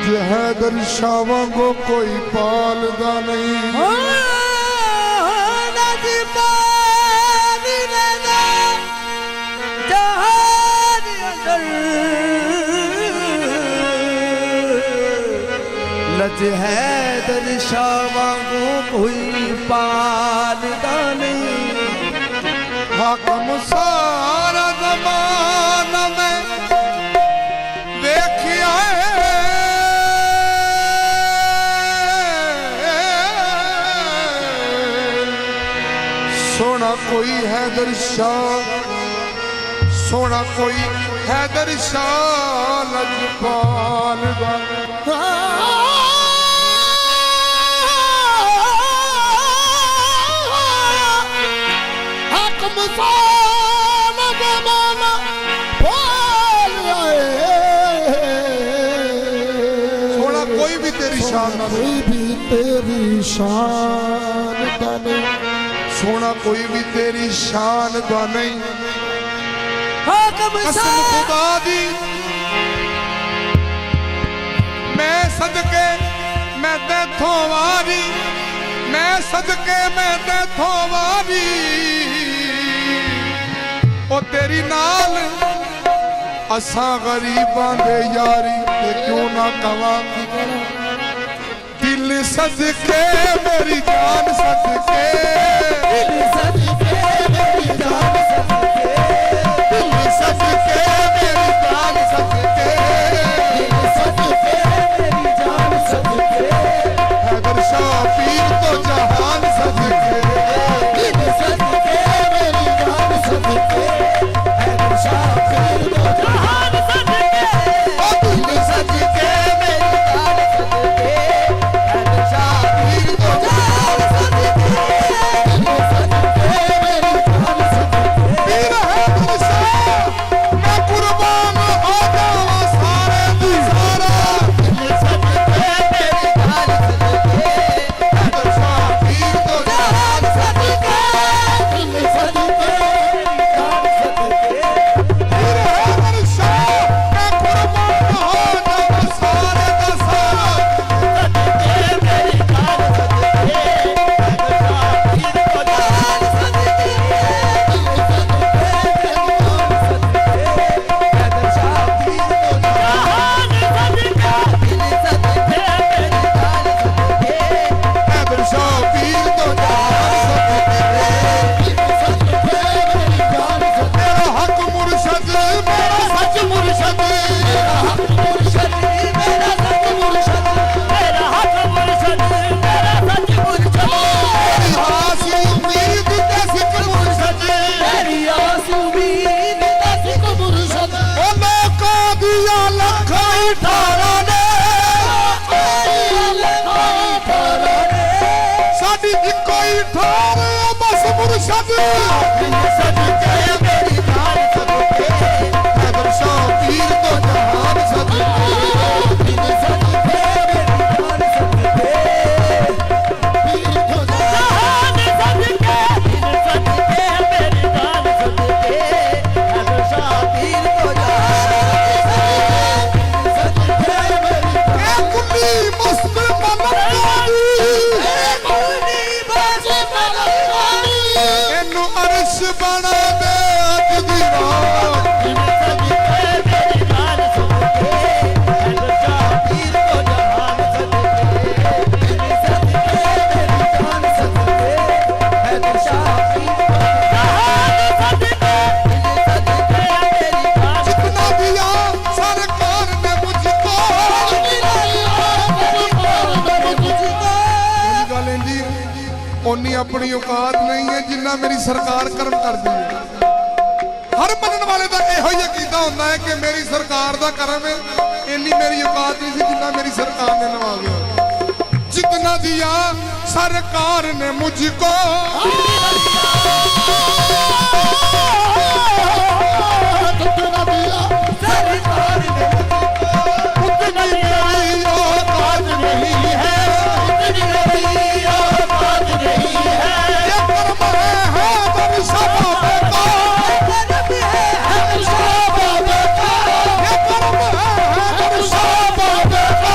लज हैदर शाह को कोई पालदा नहीं। लज हैदर शाह को कोई पालदा नहीं। हाकम सारा ज़माना में देखिया सोना कोई हैदर शाह, सोना कोई हैदर शाह लजपाल सोना कोई भी तेरी शान, कोई भी तेरी शान का नहीं। सोना कोई भी तेरी शान का नहीं। कसम खुदा दी मैं सदके मैं तेथों वारी, मैं सदके मैं तेथों वारी ओ तेरी नाल असा गरीबां दे यारी ते क्यों ना कवां दिल सदके मेरी जान सदके, दिल सदके मेरी जान सदके, दिल सदके मेरी जान सदके, दिल सदके मेरी जान सदके, हैदर शाह पीर तो जहान सदके, दिल सदके मेरी जान सदके, हैदर शाह पीर तो जहान सदके, ओ दिल सदके मेरी जान सदके, हैदर शाह पीर तो जहान सदके, दिल सदके मेरी जान सदके। पीर हैदर शाह मैं कुर्बान हो जावां सारे दी सारा, दिल सदके मेरी जान सदके, हैदर शाह पीर तो जहान सदके, दिल सदके मेरी जान सदके। पीर हैदर शाह मैं कुर्बान हो जावां सारे दा सारा, सदके मेरी जान सदके, हैदर शाह पीर तो जहान सदके, दिल सदके मेरी जान सदके, हैदर शाह पीर तो जहान सदके, दिल सदके मेरी जान सदके, हैदर शाह पीर तो जहान सदके, दिल सदके मेरी जान सदके। मेरा हक मुर्शद मेरा सच मुर्शद, मेरा हक मुर्शद मेरा सच मुर्शद, मेरा हक मुर्शद मेरा सच मुर्शद, मेरी आस उम्मीद ते सिख मुर्शद, मेरी आस उम्मीद ते सिख मुर्शद। ओ लोकां दिया लखां ठारा ने, साडी इक्को ही ठार बस मुर्शद, दिल सदके मेरी जान सदके, हैदर शाह पीर तो जहान सदके, दिल सदके मेरी जान सदके, पीर तो जहान सदके, दिल सदके मेरी जान सदके, हैदर शाह पीर तो जहान सदके, दिल सदके मेरी जान। कुली मस्त मलकानी, कुली मस्त मलकानी, एनु अर्श बना दे अज दी रात, दिल सदके मेरी जान सदके, हैदर शाह पीर तो जहान सदके, दिल सदके मेरी जान सदके, हैदर शाह पीर तो जहान सदके, दिल सदके मेरी जान। जितना दिया सरकार ने मुझको, गल इंदी ओनी अपनी औकात नहीं है जिन्ना मेरी सरकार कर्म कर दी है। हर मनन वाले का यहो ही अकीदा होता है कि मेरी सरकार का कर्म है, इन्नी मेरी औकात नहीं थी जिन्ना मेरी सरकार ने नवाजा। जितना दिया सरकार ने मुझको, जितना दिया सरकार ने मुझको, उतनी मेरी औकात नहीं है, उतनी मेरी औकात नहीं है। ये कर्म है हैदर शाह का, ये कर्म है हैदर शाह का, ये कर्म है हैदर शाह का,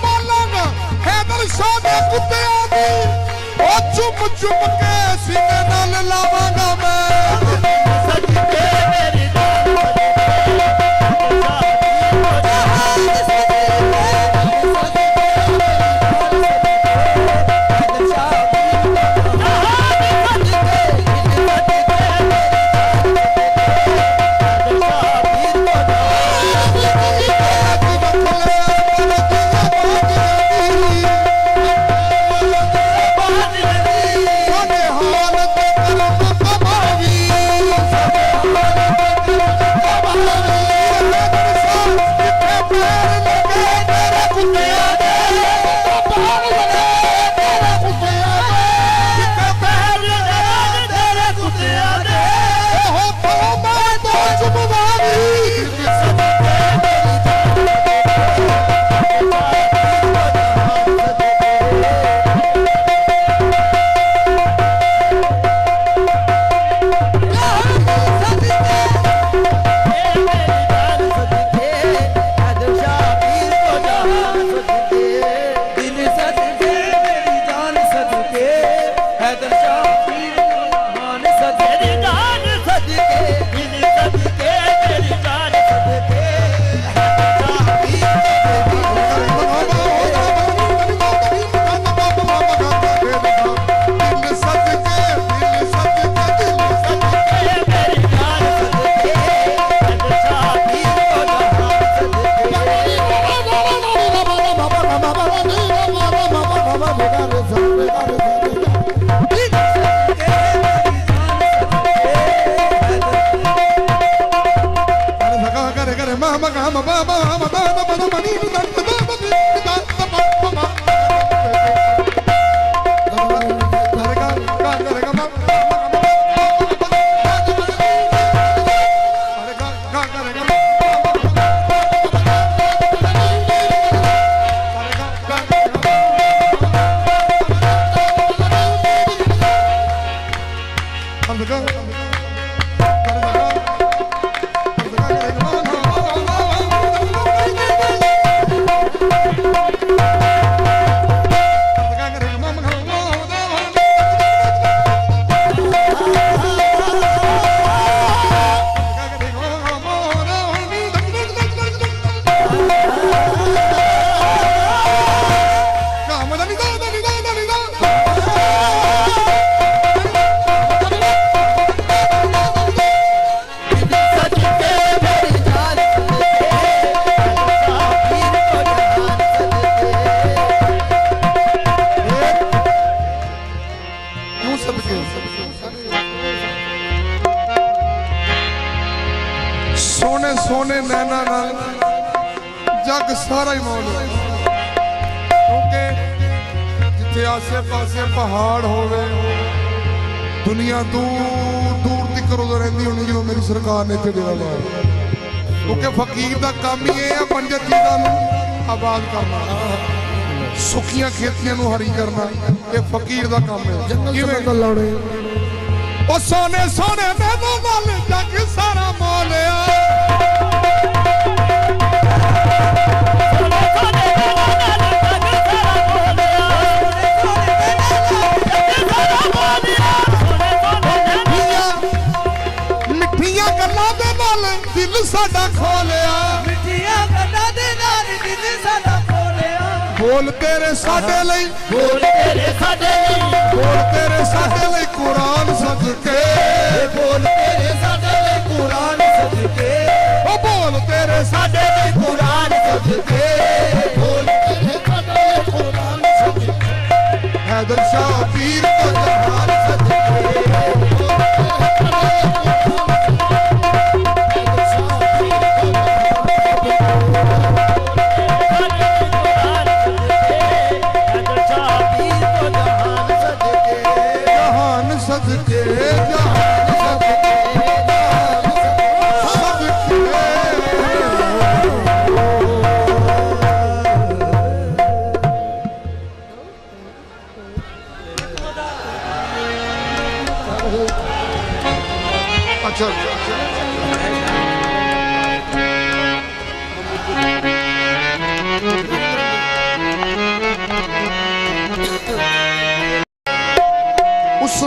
मालन हैदर शाह दे कुत्तियां दी ओ चुम चुम के सीने नाल लावांगा मैं सदके मेरी सोने सोने नैना नाल जग सारा ही मौल क्योंकि जिथे आसे पासे पहाड़ होवे दुनिया दूर दूर तक उधर रही होनी जो मेरी सरकार ने इतने डेरा लाया क्योंकि फकीर का काम ही है पंजे चीज़ों आबाद करना सुखियां खेतियां हरी करना ये फकीर का काम है ओ सोने सोने नैना नाल जग सारा मौलिया दिल साडा खोलिया मिठिया गल्लां दे नाल दिल साडा खोलिया बोल तेरे साडे लई बोल तेरे साडे लई बोल तेरे साडे लई कुरान सदके बोल तेरे साडे लई कुरान सदके ओ बोल तेरे साडे लई कुरान सदके बोल तेरे साडे लई कुरान सदके हैदर शाह पीर को जहान सदके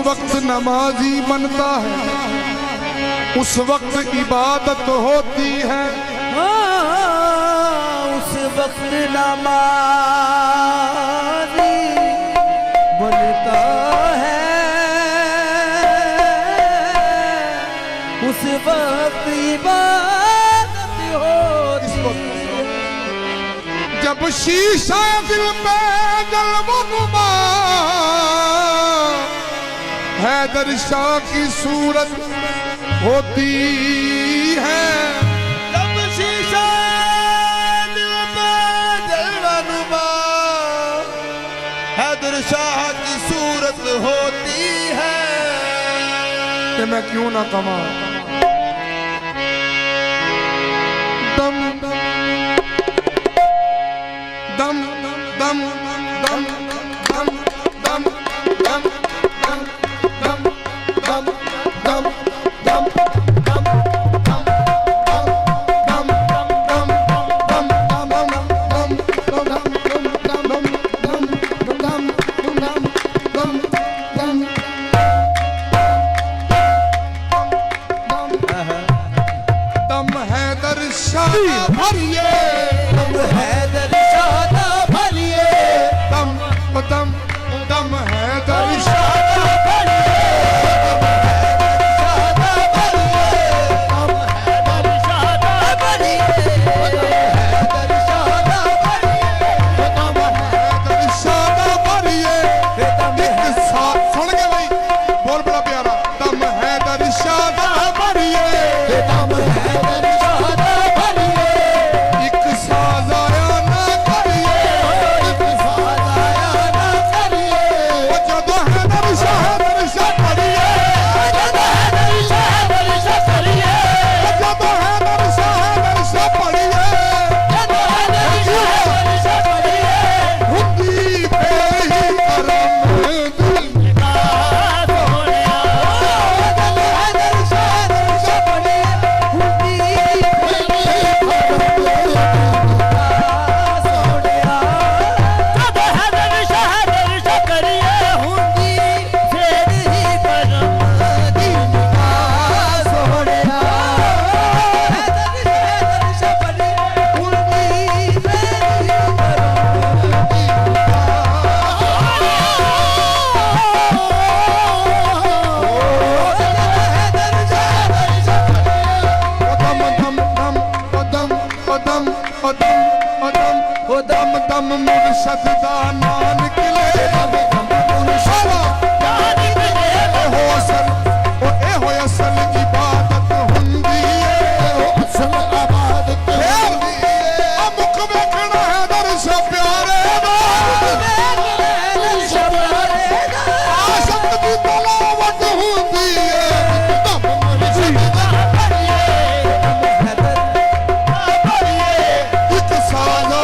वक्त नमाजी बनता है, उस वक्त इबादत होती है। उस वक्त नमाजी बनता है, उस वक्त इबादत होती है। जब शीशा दिल पे जलवा हैदर शाह की सूरत होती है। जब शीशा दिल पे जलवा हैदर शाह की सूरत होती है। कि मैं क्यों ना कमा दम दम दम दम दम दम दम मुर्शद दा नाम निकले हो असल ए हो असल इबादत हुंदी है असल इबादत हुंदी है मुख वेखना है दर्श प्यारे दा दर्श प्यारे दा आशिक दी तलावत हुंदी है दम मुर्शद दा एक साजा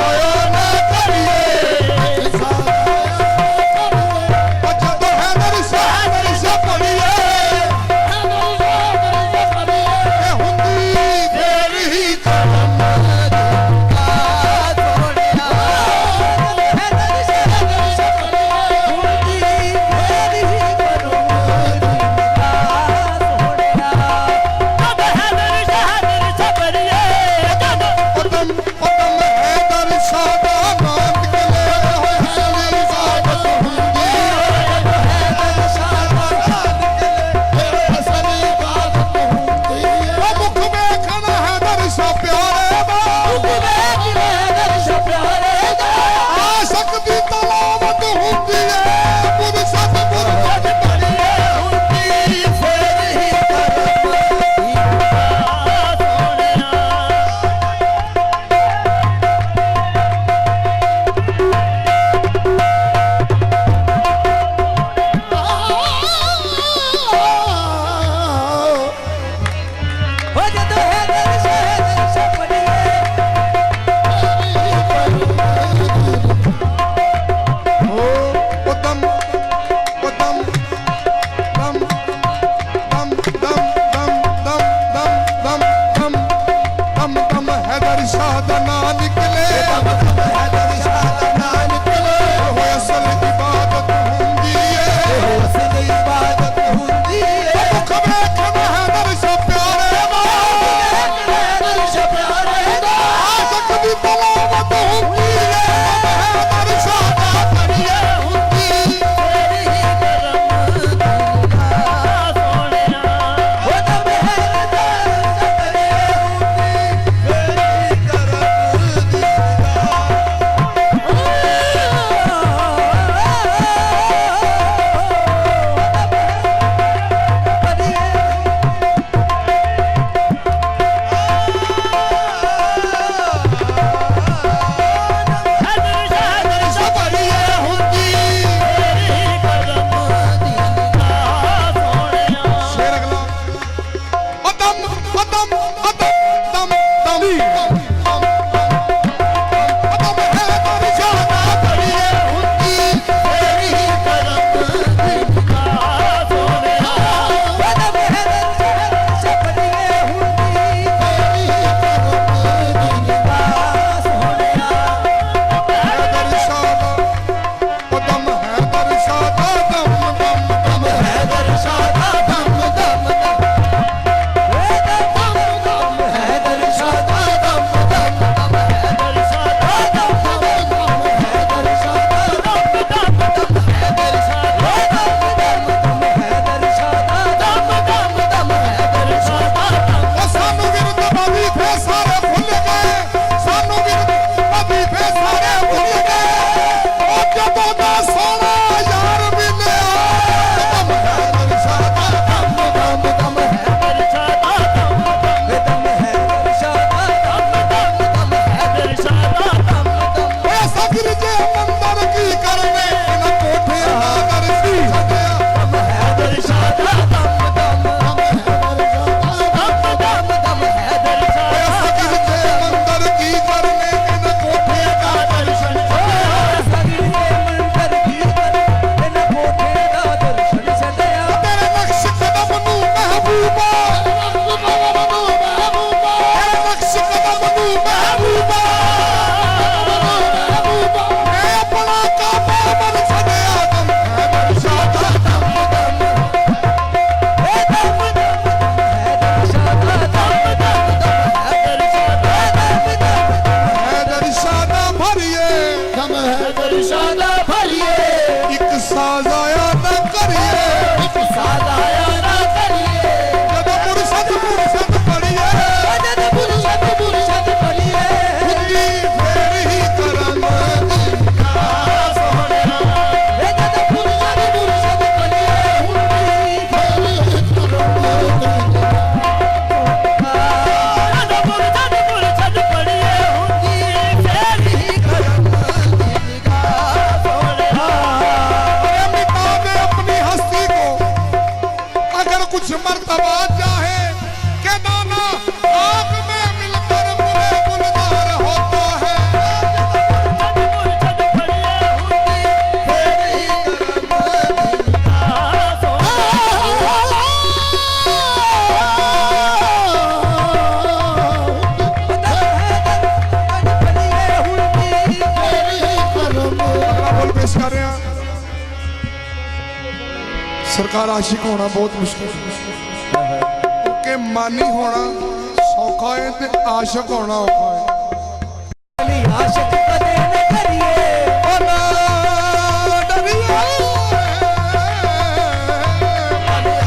ਪੁਰਸ਼ਾਂ ਦਾ ਭਰੀਏ ਇੱਕ ਸਾਜ਼ ਆਇਆ ਨਾ ਕਰੀਏ ਇੱਕ ਸਾਜ਼ ਆਇਆ ਨਾ ਕਰੀਏ ਜਦੋਂ ਮੁਰਸ਼ਦ ਪੜੀਏ ਜਦੋਂ ਪੁਰਸ਼ਾਂ ਭਰੀਏ ਹੁੰਦੀ ਫੇਰ ਹੀ ਕਰਮ ਦੀਨਾ ਸੋਹਣਿਆ ਜਦੋਂ ਪੁਰਸ਼ਾਂ ਭਰੀਏ ਹੁੰਦੀ ਫੇਰ ਹੀ ਕਰਮ कुछ मर्तबा चाहे के दाना आग में मिलकर बुरे गुलजार होता है बोल पेश कर रहे हैं सरकार आशिक होना बहुत मुश्किल है कि मानी होना सौखा है ते आशिक होना औखा है आशिक कदे न करिए ओ ना डरिए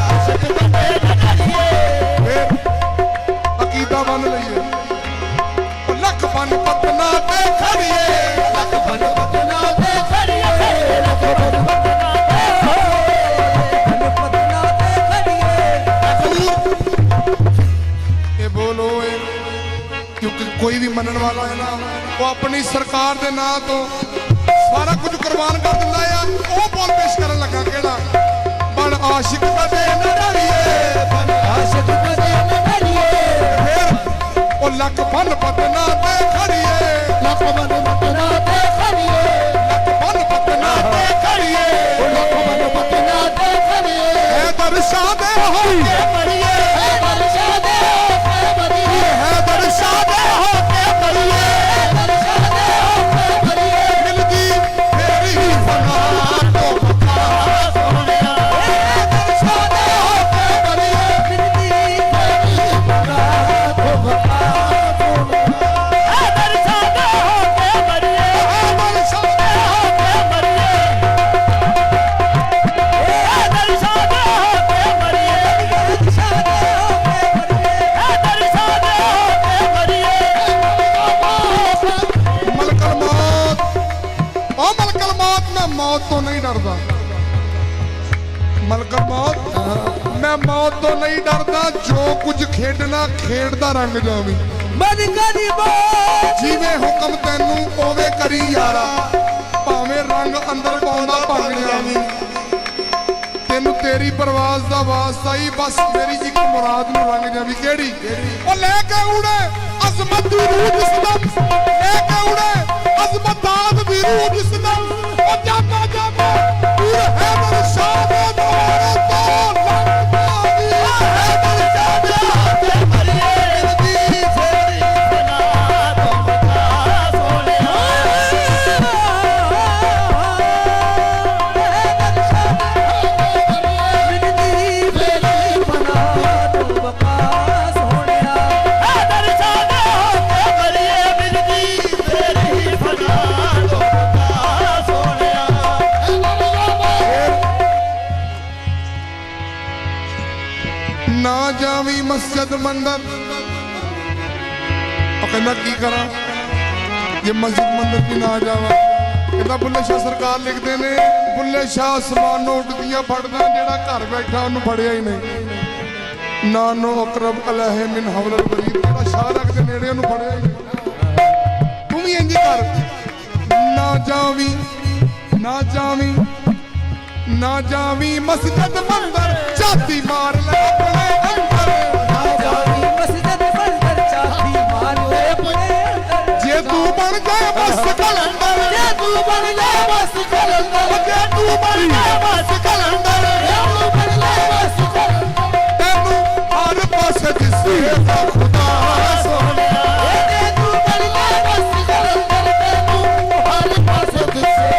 आशिक कदे न करिए फिर अकीदा बन लइए ओ लख बन पतना ते खड़िए लख बन पतना ते खड़िए लख बन पतना ते खड़िए ये बोलो ये क्योंकि कोई भी मनन वाला है ना वो अपनी सरकार दे नां तो सारा कुछ कुर्बान कर दिंदा है वो बोल पेश करन लगा केड़ा बन आशिक कदे न डरिए बन आशिक कदे न डरिए फिर ओ लख बन पतना ते खड़िए लख बन पतना ते खड़िए लख बन पतना ते खड़िए लख बन पतना ते खड़िए है दरशा दे हो के पड़िए है वर्षा दे के बरिए है दरशा दे हो के पड़िए वर्षा दे के बरिए मिलदी फेरी ही फना तो बता सोहणिया वर्षा दे के बरिए मिलदी फेरी बना तो बता सोहणिया वर्षा दे के बरिए दरशा के बरिए वर्षा दे के बरिए वर्षा दे मलकल मौत ओ मलकल मौत मैं मौत तो नहीं डरदा मलकल मौत मैं मौत तो नहीं डरदा जो कुछ खेडना खेडदा रंग जावी बद गरीबो जिवें हुक्म तैनू ओवे करी यारा भावें रंग अंदर पाउंदा भंग जावी तेनू तेरी परवाज़ दा वास्ता ही बस मेरी एक मुराद नू रंग जावी केड़ी ओ लेके उड़े अज़मत दी रूह जिसदम लेके उड़े अज़मत दाद दी रूह जिसदम ओ जामा जामा दूर है दरशा दे दौरे तो लगता दी है दरशा दे बरिए मिलदी फेरी बना तो बता सोहणिया मिलदी फेरी बना तो बता सोहणिया दरशा दे के बरिए मिलदी फेरी बना तो बता सोहणिया ना जावी मस्जिद मंदिर कहना की करा जे मस्जिद मंदिर भी ना जावा कहता बुल्ले शाह सरकार लिखते ने बुल्ले शाह समान नोट दिया फड़दा जेड़ा घर बैठा उन्हें फड़िया ही नहीं नानो अकरब अलैहि मिन हवलल वरीद जेड़ा शाह रखते नेड़े उन्हें फड़िया ही नहीं तू भी इंज कर ना जावी ना जावी ना जावी मस्जिद मंदिर चाती मार ले अपने अंदर जावी मस्जिद मंदिर चाती मार ले अपने अंदर जे तू बन जाए बस कलंदर जे तू बन जाए बस कलंदर जे तू बन जाए बस कलंदर जे तू बन जाए बस कलंदर तेनू हर पासे दिसे खुदा सोहणिया जे तू बन जाए बस कलंदर तेनू हर पासे दिसे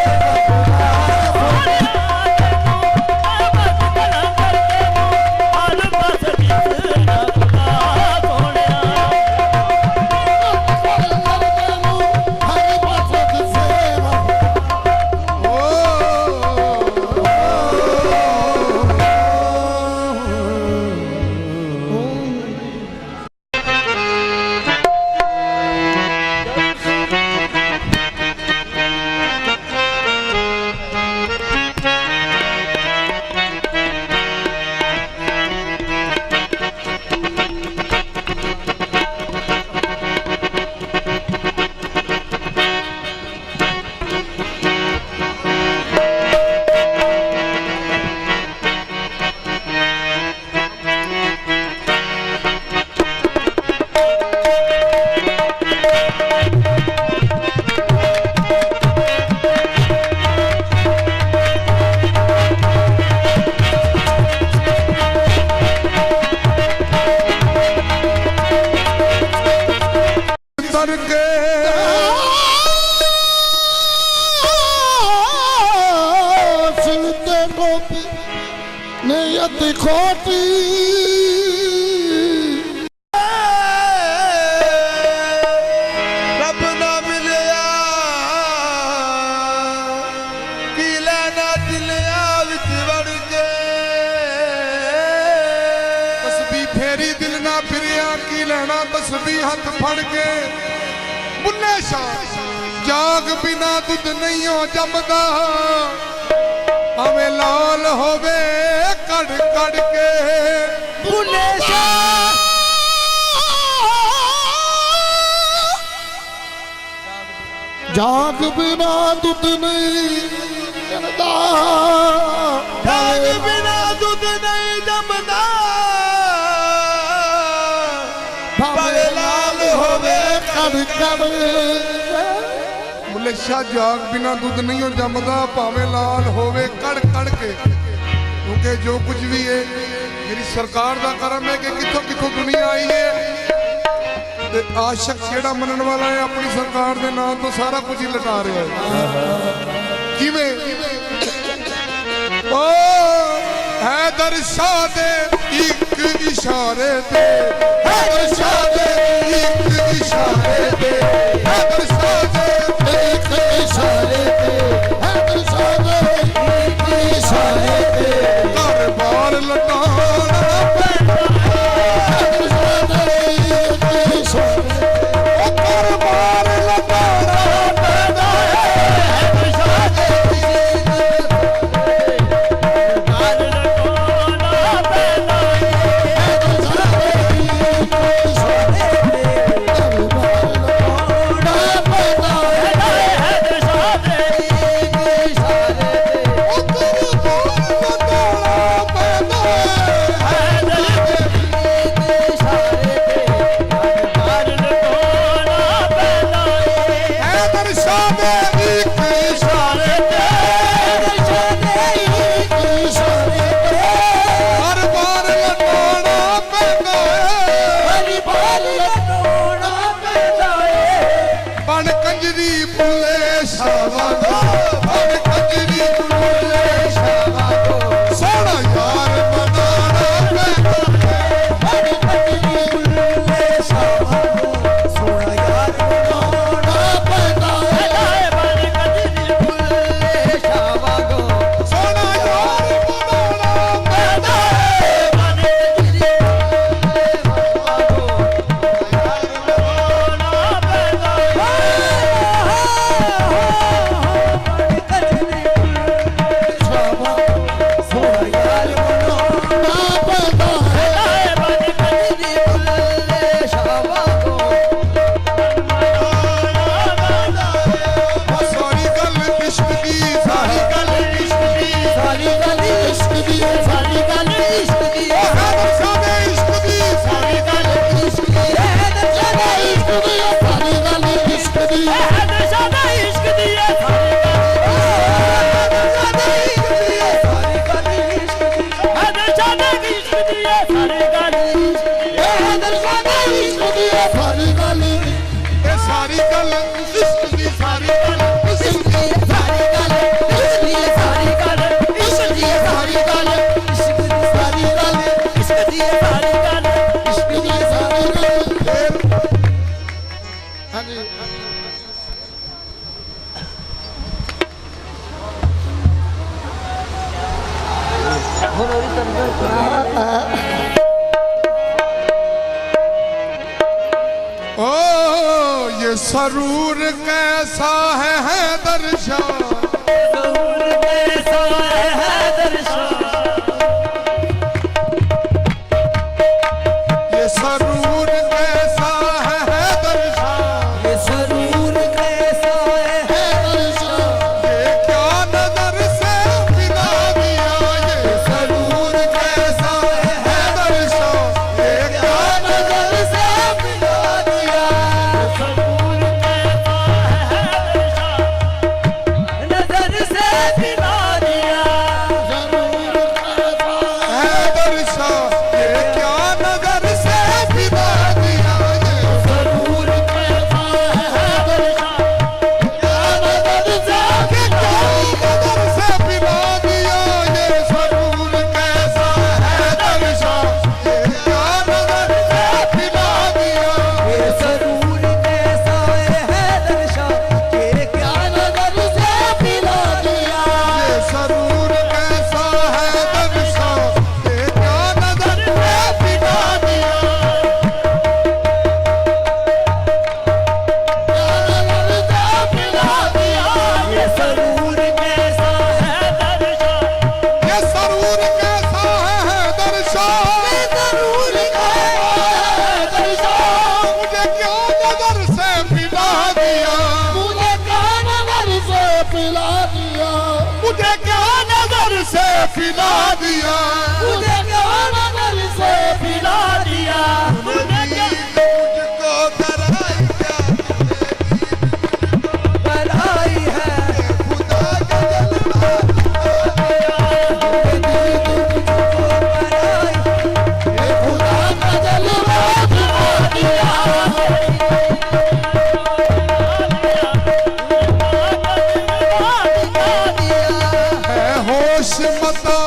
ਨੀਅਤ ਖੋਟੀ ਰੱਬ ਨਾ ਮਿਲਿਆ ਕੀ ਲੈਣਾ ਦਿਲਿਆਂ ਵਿੱਚ ਵੜ ਕੇ ਤਸਬੀਹ ਫੇਰੀ ਦਿਲ ਨਾ ਫਿਰਿਆ ਕੀ ਲੈਣਾ ਤਸਬੀਹ ਹੱਥ ਫੜ ਕੇ ਬੁੱਲੇ ਸ਼ਾਹ ਜਾਗ ਬਿਨਾ ਦੁੱਧ ਨਹੀਂ ਹੋ ਜੰਮਦਾ ਭਾਵੇਂ ਲਾਲ ਹੋਵੇ ਕੜ ਕੜ ਕੇ ਬੁੱਲੇ ਸ਼ਾਹ ਜਾਗ ਬਿਨਾ ਦੁੱਧ ਨਹੀਂ ਜਨਦਾ ਜਾਗ ਬਿਨਾ ਦੁੱਧ ਨਹੀਂ ਜੰਮਦਾ ਭਾਵੇਂ ਲਾਲ ਹੋਵੇ ਕੜ ਕੜ ਬੁੱਲੇ ਸ਼ਾਹ ਜਾਗ ਬਿਨਾ ਦੁੱਧ ਨਹੀਂ ਹੋ ਜੰਮਦਾ ਭਾਵੇਂ ਲਾਲ ਹੋਵੇ ਕੜ ਕੜ ਕੇ ਕਿਉਂਕਿ ਜੋ ਕੁਝ ਵੀ ਹੈ ਮੇਰੀ ਸਰਕਾਰ ਦਾ ਕਰਮ ਹੈ ਕਿ ਕਿੱਥੋਂ ਕਿੱਥੋਂ ਦੁਨੀਆ ਆਈ ਹੈ ਤੇ ਆਸ਼ਕ ਜਿਹੜਾ ਮੰਨਣ ਵਾਲਾ ਹੈ ਆਪਣੀ ਸਰਕਾਰ ਦੇ ਨਾਂ ਤੋਂ ਸਾਰਾ ਕੁਝ ਹੀ ਲਟਾ ਰਿਹਾ ਹੈ ਕਿਵੇਂ ਓ ਹੈਦਰ ਸ਼ਾਹ ਦੇ ਇੱਕ ਇਸ਼ਾਰੇ ਤੇ ਹੈਦਰ ਸ਼ਾਹ ਦੇ ਇੱਕ ਇਸ਼ਾਰੇ ਤੇ ਹੈਦਰ ਸ਼ਾਹ ਦੇ ਇੱਕ ਇਸ਼ਾਰੇ ਤੇ ਹੈਦਰ ਸ਼ਾਹ ਦੇ ਇੱਕ ਇਸ਼ਾਰੇ ਤੇ ਘਰ ਬਾਰ ਲਟਾਉਣਾ ਪੈਂਦਾ ਹੈਦਰ ਸ਼ਾਹ ਦੇ ਇੱਕ ਇਸ਼ਾਰੇ ਘਰ ਬਾਰ ਲਟਾਉਣਾ ਪੈਂਦਾ ਹੈਦਰ ਸ਼ਾਹ ਦੇ ਘਰ ਲਟਾਉਣਾ ਪੈਂਦਾ ਹੈਦਰ ਸ਼ਾਹ ਦੇ ਇੱਕ ਇਸ਼ਾਰੇ ਤੇ ਘਰ ਬਾਰ ਲਟਾਉਣਾ ਪੈਂਦਾ ਹੈਦਰ ਸ਼ਾਹ ਦੇ ਇਸ਼ਾਰੇ ਤੇ सरूर कैसा है हैदर शाह, सरूर कैसा है हैदर शाह, ये सरूर कैसा है हैदर शाह, ये सरूर कैसा है हैदर शाह, ये क्या नजर से मिला दिया, ये सरूर कैसा है हैदर शाह, ये क्या नजर से मिला दिया, सरूर कैसा है हैदर शाह, मुझे क्या नजर से पिला दिया, मुझे क्या नजर से पिला दिया, मुझको धराई क्या बनाई है खुदा का जलवा खुदा का जलवा दिखा दिया। है होश मता,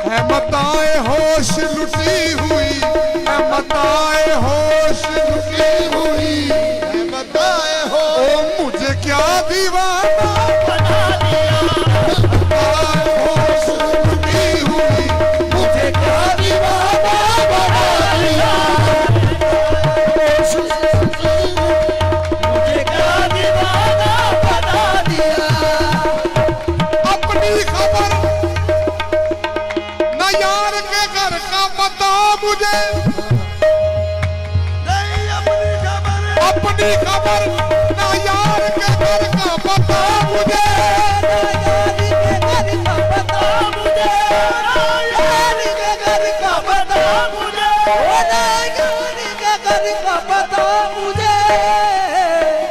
है मताए होश लुटी हुई, है मताए होश लुटी हुई, है मताए हो मुझे क्या दीवाना बना दिया, मताए होश लुटी हुई, मुझे क्या दीवाना बना दिया, मुझे क्या दीवाना बना दिया। अपनी खबर न यार के घर का पता मुझे, नहीं अपनी खबर न यार के घर का पता मुझे,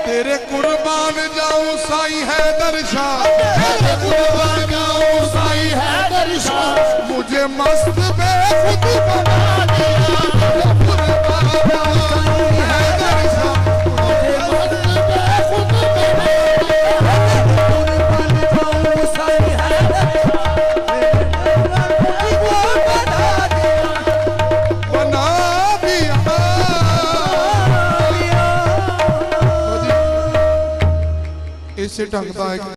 तेरे कुर्बान जाऊं साईं हैदर शाह, तेरे कुर्बान जाऊं साईं हैदर शाह, मुझे मस्त बेखुद बना दिया, कुर्बान जाऊं साईं हैदर शाह, मुझे मस्त बेखुद बना दिया। इसे ढंग ਦਾ